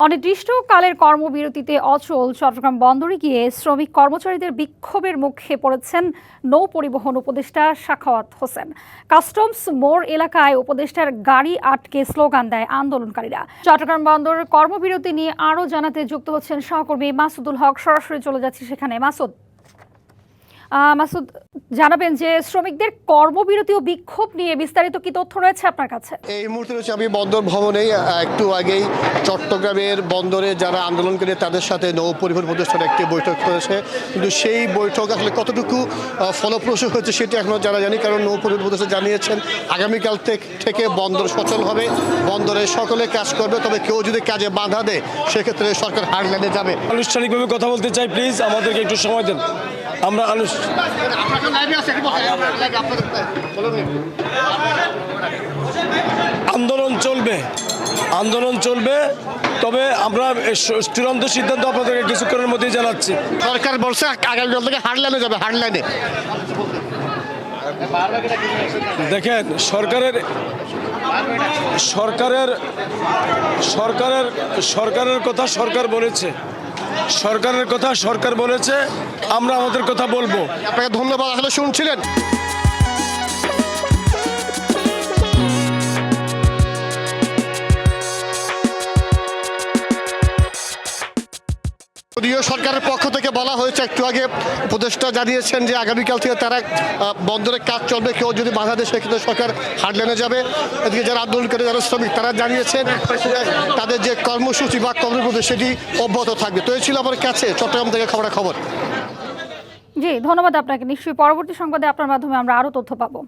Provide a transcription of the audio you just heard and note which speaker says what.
Speaker 1: অনির্দিষ্টকালের কর্মবিরতিতে অচল চট্টগ্রাম বন্দরে গিয়ে শ্রমিক কর্মচারীদের বিক্ষোভের মুখে পড়েছেন নৌ পরিবহন উপদেষ্টা সাখাওয়াত হোসেন। কাস্টমস মোড় এলাকায় উপদেষ্টার গাড়ি আটকে স্লোগান দেয় আন্দোলনকারীরা। চট্টগ্রাম বন্দর কর্মবিরতি নিয়ে আরও জানাতে যুক্ত হচ্ছেন সহকর্মী মাসুদুল হক। সরাসরি চলে যাচ্ছি সেখানে। মাসুদ, জানাবেন যে শ্রমিকদের কর্মবিরতি ও বিক্ষোভ নিয়ে বিস্তারিত কি তথ্য রয়েছে আপনার কাছে?
Speaker 2: এই মুহূর্তে রয়েছে আমি বন্দর ভবনে। একটু আগেই চট্টগ্রামের বন্দরে যারা আন্দোলনকারী তাদের সাথে নৌ পরিবহন উপদেষ্টার একটি বৈঠক করেছে, কিন্তু সেই বৈঠক আসলে কতটুকু ফলপ্রসূ হয়েছে সেটা এখনো জানা যায়নি। কারণ নৌ পরিবহন উপদেষ্টা জানিয়েছেন আগামীকাল থেকে বন্দর সচল হবে, বন্দরে সকলে কাজ করবে, তবে কেউ যদি কাজে বাধা দেয় সেক্ষেত্রে সরকার হারল্যান্ডে যাবে।
Speaker 3: আনুষ্ঠানিকভাবে কথা বলতে চাই, প্লিজ আমাদেরকে একটু সময় দেন। আমরা আন্দোলন চলবে, তবে আমরা চূড়ান্ত সিদ্ধান্ত আপনাদেরকে কিছুক্ষণের মধ্যেই জানাচ্ছি।
Speaker 2: সরকার বলছে আগামীকাল থেকে হারল্যান্ডে যাবে, হারল্যান্ডে।
Speaker 3: দেখেন, সরকারের কথা সরকার বলেছে, আমরা আমাদের কথা বলবো।
Speaker 2: আপনাকে ধন্যবাদ। আসলে শুনছিলেন সরকারের পক্ষ থেকে বলা হয়েছে, একটু আগে উপদেষ্টা জানিয়েছেন যে আগামীকাল থেকে তারা বন্দরে কাজ চলবে, কেউ যদি বাধা দেয় সেক্ষেত্রে সরকার হারল্যান্ডে যাবে। এদিকে যারা আন্দোলনকারী যারা শ্রমিক তারা জানিয়েছেন তাদের যে কর্মসূচি বা কর্মবিরতি সেটি অব্যাহত থাকবে। তো এই ছিল আমার কাছে চট্টগ্রাম থেকে খবর।
Speaker 1: জি, ধন্যবাদ আপনাকে। নিশ্চয়ই পরবর্তী সংবাদে আপনার মাধ্যমে আমরা আরও তথ্য পাবো।